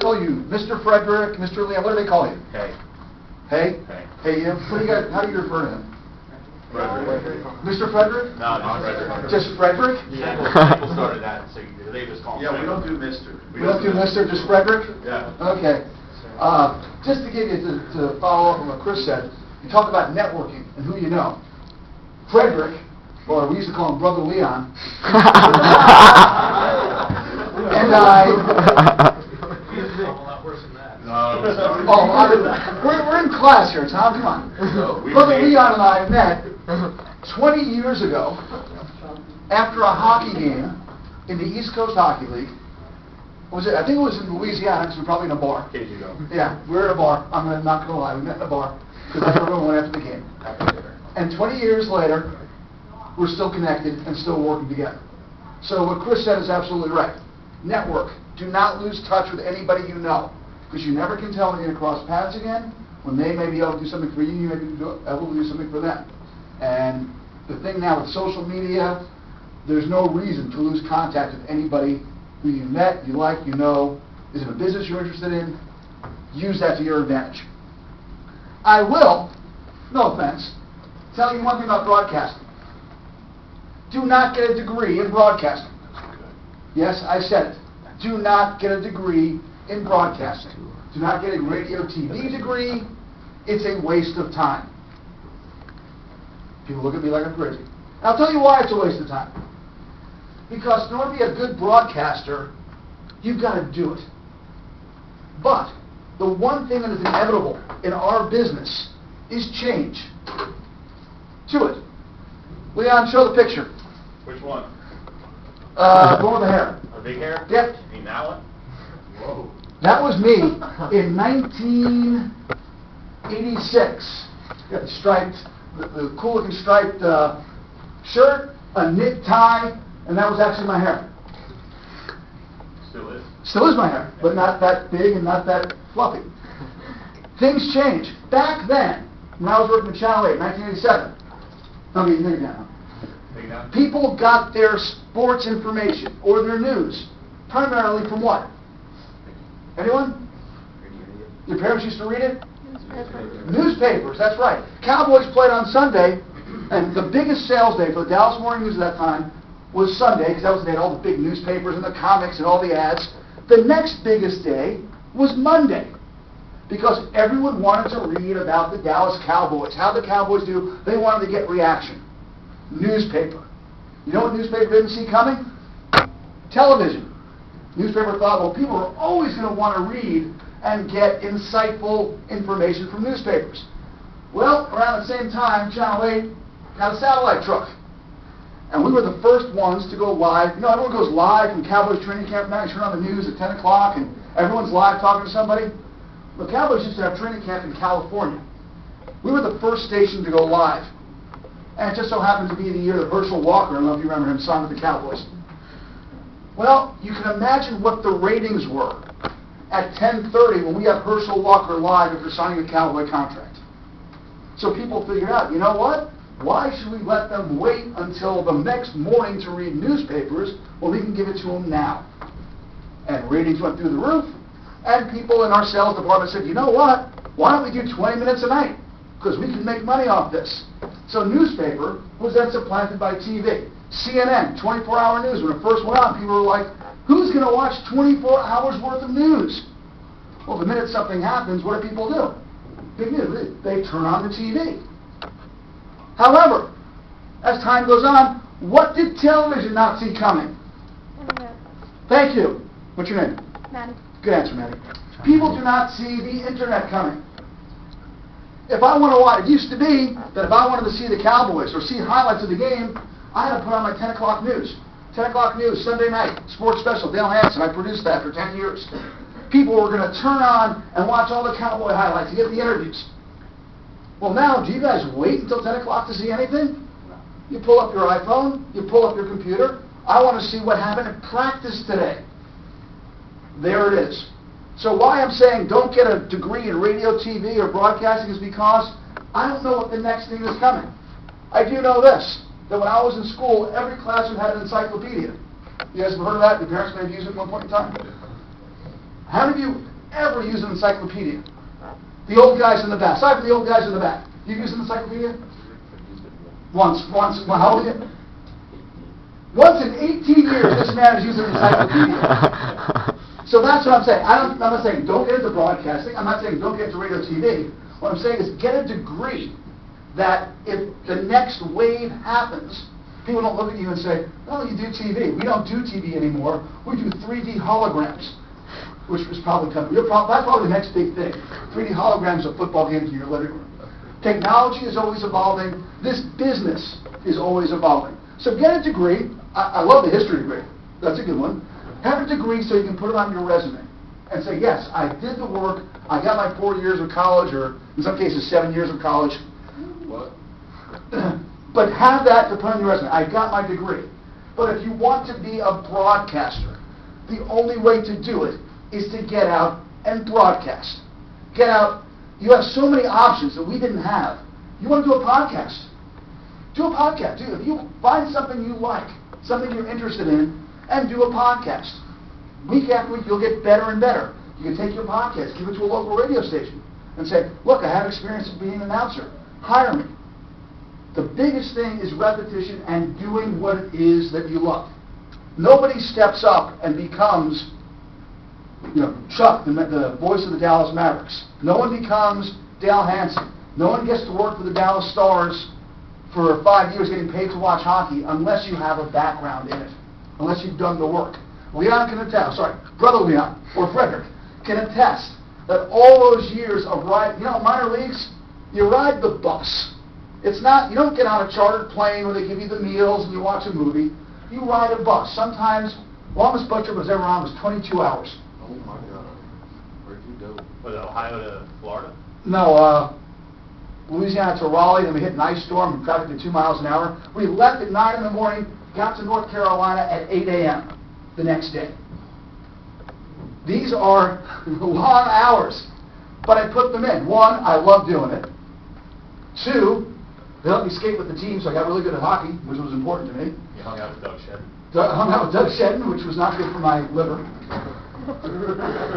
call you? Mr. Frederick, Mr. Leon, what do they call you? Hey. Hey? Hey. Hey, what do you got, how do you refer to him? Frederick. Mr. Frederick? No, just Frederick. Just Frederick? Yeah, people started that, so they just call him Yeah, we Frederick. don't do Mr. We don't do Mr., just Frederick? Yeah. Okay. Just to give you, to follow up on what Chris said, you talk about networking and who you know. Frederick, or we used to call him Brother Leon, and I... We're in class here, Tom, come on. Brother Leon and I met 20 years ago after a hockey game in the East Coast Hockey League. I think it was in Louisiana, because we were probably in a bar. Yeah, we were at a bar. I'm not going to lie, we met in a bar, because that's where we went after the game. And 20 years later, we're still connected and still working together. So what Chris said is absolutely right. Network. Do not lose touch with anybody you know, because you never can tell when you're going to cross paths again, when they may be able to do something for you, you may be able to do something for them. And the thing now with social media, there's no reason to lose contact with anybody who you met, you like, you know, is in a business you're interested in. Use that to your advantage. I will, no offense, tell you one thing about broadcasting. Do not get a degree in broadcasting. Yes, I said it. Do not get a degree in broadcasting. Do not get a radio TV degree. It's a waste of time. People look at me like I'm crazy. And I'll tell you why it's a waste of time. Because in order to be a good broadcaster, you've got to do it. But the one thing that is inevitable in our business is change. To it. Leon, show the picture. Which one? The one with the hair. A big hair? Yep. You mean that one? Whoa. That was me in 1986. Got the striped, the cool looking striped shirt, a knit tie, and that was actually my hair. Still is. Still is my hair, but not that big and not that fluffy. Things change. Back then, when I was working at Channel 8 in 1987, people got their sports information or their news primarily from what? Anyone? Your parents used to read it? Newspapers, that's right. Cowboys played on Sunday, and the biggest sales day for the Dallas Morning News at that time was Sunday, because that was the day all the big newspapers and the comics and all the ads. The next biggest day was Monday, because everyone wanted to read about the Dallas Cowboys, how the Cowboys do. They wanted to get reaction. Newspaper. You know what newspaper didn't see coming? Television. Newspaper thought, well, people are always going to want to read and get insightful information from newspapers. Well, around the same time, Channel 8 got a satellite truck. And we were the first ones to go live. You know, everyone goes live from Cowboys training camp now. You turn on the news at 10 o'clock and everyone's live talking to somebody. The Cowboys used to have training camp in California. We were the first station to go live. And it just so happened to be the year that Herschel Walker, I don't know if you remember him, signed with the Cowboys. Well, you can imagine what the ratings were at 10:30 when we have Herschel Walker live after signing a Cowboy contract. So people figured out, you know what? Why should we let them wait until the next morning to read newspapers when we can give it to them now? And ratings went through the roof, and people in our sales department said, you know what? Why don't we do 20 minutes a night? Because we can make money off this. So newspaper was then supplanted by TV. CNN, 24-hour news. When it first went on, people were like, who's going to watch 24 hours worth of news? Well, the minute something happens, what do people do? Big news. They turn on the TV. However, as time goes on, what did television not see coming? Internet. Thank you. What's your name? Maddie. Good answer, Maddie. People do not see the internet coming. If I want to watch, it used to be that if I wanted to see the Cowboys or see highlights of the game, I had to put on my 10 o'clock news. 10 o'clock news, Sunday night, sports special, Dale Hansen. I produced that for 10 years. People were going to turn on and watch all the Cowboy highlights and get the interviews. Well, now, do you guys wait until 10 o'clock to see anything? You pull up your iPhone, you pull up your computer. I want to see what happened in practice today. There it is. So why I'm saying don't get a degree in radio, TV, or broadcasting is because I don't know what the next thing is coming. I do know this, that when I was in school, every classroom had an encyclopedia. You guys have heard of that? Your parents may have used it at one point in time. How many of you ever use an encyclopedia? The old guys in the back. Sorry for the old guys in the back. You use an encyclopedia? Once. How old are you? Once in 18 years, this man is using an encyclopedia. So that's what I'm saying. I'm not saying don't get into broadcasting. I'm not saying don't get into radio TV. What I'm saying is get a degree that if the next wave happens, people don't look at you and say, oh, you do TV. We don't do TV anymore. We do 3D holograms, which was probably coming. That's probably the next big thing. 3D holograms of football games in your living room. Technology is always evolving. This business is always evolving. So get a degree. I love the history degree. That's a good one. Have a degree so you can put it on your resume and say, yes, I did the work. I got my 4 years of college, or in some cases 7 years of college. What? But have that to put on your resume. I got my degree. But if you want to be a broadcaster, the only way to do it is to get out and broadcast. Get out. You have so many options that we didn't have. You want to do a podcast? Do a podcast. If you find something you like, something you're interested in, and do a podcast. Week after week, you'll get better and better. You can take your podcast, give it to a local radio station, and say, look, I have experience of being an announcer. Hire me. The biggest thing is repetition and doing what it is that you love. Nobody steps up and becomes, Chuck, the voice of the Dallas Mavericks. No one becomes Dale Hansen. No one gets to work for the Dallas Stars for 5 years getting paid to watch hockey unless you have a background in it, unless you've done the work. Brother Leon or Frederick can attest that all those years of riding, minor leagues, you ride the bus. It's not, you don't get on a chartered plane where they give you the meals and you watch a movie. You ride a bus. Sometimes, longest bus trip I was ever on was 22 hours. Oh my God. Where'd you go? Was it Ohio to Florida? No, Louisiana to Raleigh, then we hit an ice storm and traffic at 2 miles an hour. We left at 9 in the morning, got to North Carolina at 8 a.m. the next day. These are long hours, but I put them in. One, I love doing it. Two, they let me skate with the team, so I got really good at hockey, which was important to me. You hung out with Doug Shedden. Hung out with Doug Shedden, which was not good for my liver.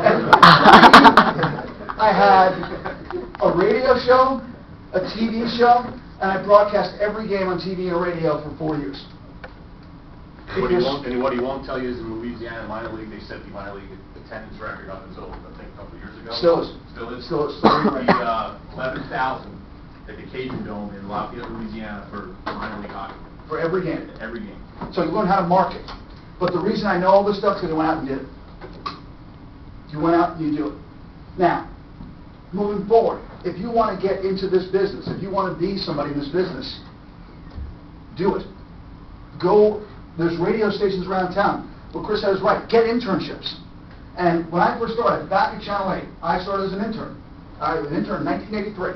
And I had a radio show, a TV show, and I broadcast every game on TV and radio for 4 years. What he won't tell you is in Louisiana minor league, they set the minor league attendance record up until, I think, a couple of years ago. Still is. Still is. The 11,000 at the Cajun Dome in Lafayette, Louisiana for minor league hockey. For every game. Every game. So you learn how to market. But the reason I know all this stuff is because I went out and did it. You went out and you do it. Now, moving forward, if you want to get into this business, if you want to be somebody in this business, do it. Go, there's radio stations around town. What Chris said is right. Get internships. And when I first started, back at Channel 8, I started as an intern. I was an intern in 1983.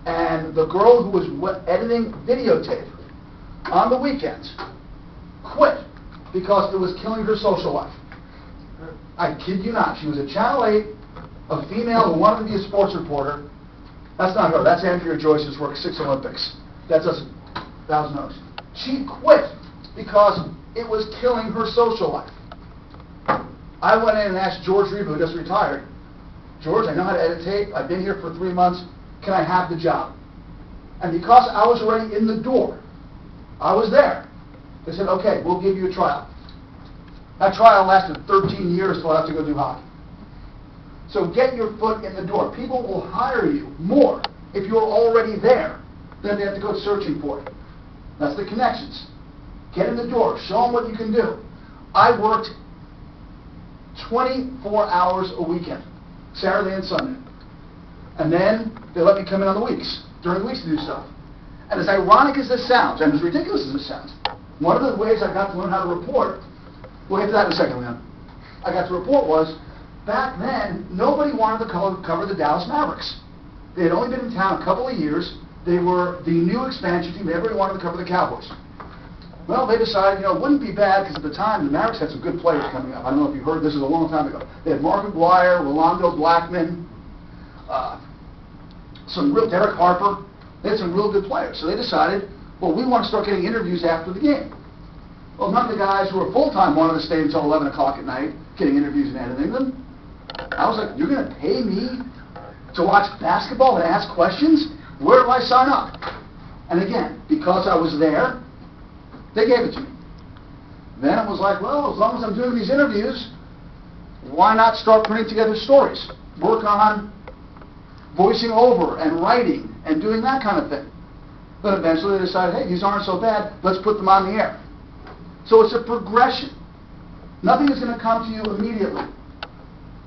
And the girl who was editing videotape on the weekends quit because it was killing her social life. I kid you not. She was at Channel 8, a female who wanted to be a sports reporter. That's not her. That's Andrea Joyce, who's worked 6 Olympics. That's us, $1,000. She quit because it was killing her social life. I went in and asked George Reba, who just retired, George, I know how to edit tape. I've been here for 3 months. Can I have the job? And because I was already in the door, I was there. They said, okay, we'll give you a trial. That trial lasted 13 years till I have to go do hockey. So get your foot in the door. People will hire you more if you're already there than they have to go searching for you. That's the connections. Get in the door. Show them what you can do. I worked 24 hours a weekend, Saturday and Sunday. And then they let me come in on the weeks, during the weeks to do stuff. And as ironic as this sounds, and as ridiculous as this sounds, one of the ways I got to learn how to report, we'll get to that in a second, Leon. I got to report was, back then, nobody wanted to cover the Dallas Mavericks. They had only been in town a couple of years. They were the new expansion team. Everybody wanted to cover the Cowboys. Well, they decided, it wouldn't be bad because at the time the Mavericks had some good players coming up. I don't know if you heard, this is a long time ago. They had Mark McGuire, Rolando Blackman, Derek Harper. They had some real good players. So they decided, well, we want to start getting interviews after the game. Well, none of the guys who were full-time wanted to stay until 11 o'clock at night getting interviews and editing them. I was like, you're going to pay me to watch basketball and ask questions? Where do I sign up? And again, because I was there, they gave it to me. Then it was like, well, as long as I'm doing these interviews, why not start putting together stories? Work on voicing over and writing and doing that kind of thing. But eventually they decided, hey, these aren't so bad, let's put them on the air. So it's a progression. Nothing is going to come to you immediately.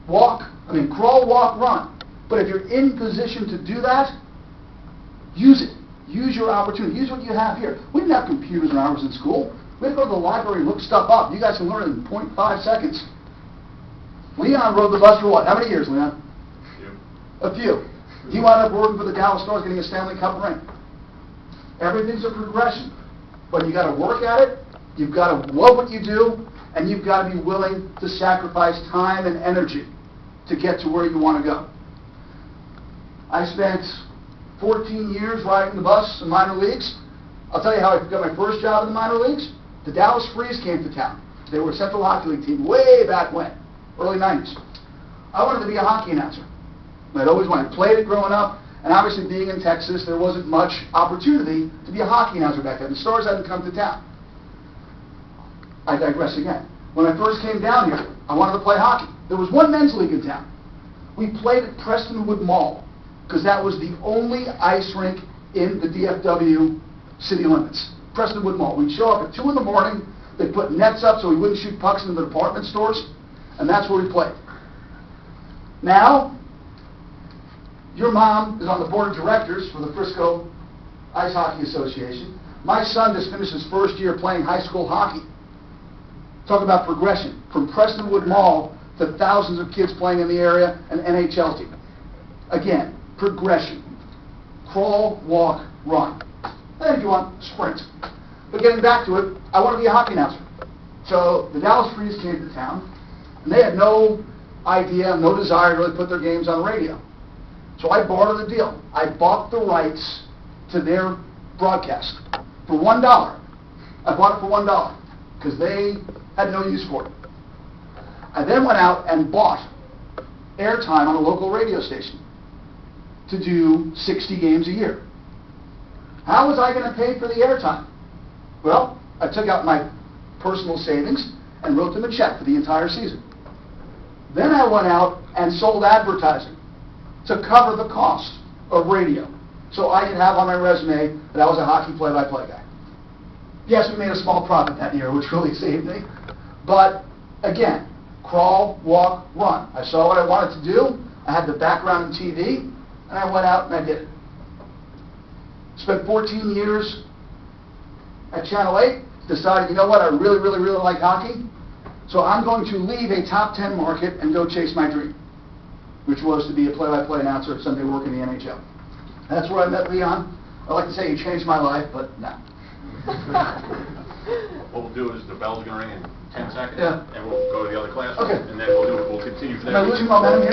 Crawl, walk, run. But if you're in position to do that, use it. Use your opportunity. Use what you have here. We didn't have computers when I was in school. We had to go to the library and look stuff up. You guys can learn in 0.5 seconds. Leon rode the bus for what? How many years, Leon? A few. He wound up working for the Dallas Stars, getting a Stanley Cup ring. Everything's a progression. But you got to work at it, you've got to love what you do, and you've got to be willing to sacrifice time and energy to get to where you want to go. I spent 14 years riding the bus in minor leagues. I'll tell you how I got my first job in the minor leagues. The Dallas Freeze came to town. They were a Central Hockey League team way back when, early 90s. I wanted to be a hockey announcer. I'd always wanted. Played it growing up, and obviously being in Texas, there wasn't much opportunity to be a hockey announcer back then. The Stars hadn't come to town. I digress again. When I first came down here, I wanted to play hockey. There was one men's league in town. We played at Prestonwood Mall, because that was the only ice rink in the DFW city limits. Prestonwood Mall. We'd show up at 2 in the morning, they'd put nets up so we wouldn't shoot pucks into the department stores, and that's where we played. Now, your mom is on the board of directors for the Frisco Ice Hockey Association. My son just finished his first year playing high school hockey. Talk about progression. From Prestonwood Mall to thousands of kids playing in the area, an NHL team. Again, progression. Crawl, walk, run. And if you want, sprint. But getting back to it, I want to be a hockey announcer. So the Dallas Freeze came to town, and they had no idea, no desire to really put their games on the radio. So I bartered the deal. I bought the rights to their broadcast for $1. I bought it for $1 because they had no use for it. I then went out and bought airtime on a local radio station to do 60 games a year. How was I going to pay for the airtime? Well, I took out my personal savings and wrote them a check for the entire season. Then I went out and sold advertising to cover the cost of radio, so I could have on my resume that I was a hockey play-by-play guy. Yes, we made a small profit that year, which really saved me. But again, crawl, walk, run. I saw what I wanted to do. I had the background in TV, and I went out and I did it. Spent 14 years at Channel 8, decided, you know what, I really, really, really like hockey, so I'm going to leave a top 10 market and go chase my dream, which was to be a play-by-play announcer at Sunday work in the NHL. That's where I met Leon. I like to say he changed my life, but no. What we'll do is the bell's going to ring in 10 seconds, Yeah. and we'll go to the other class, Okay. and then we'll continue from Am there. I losing momentum here?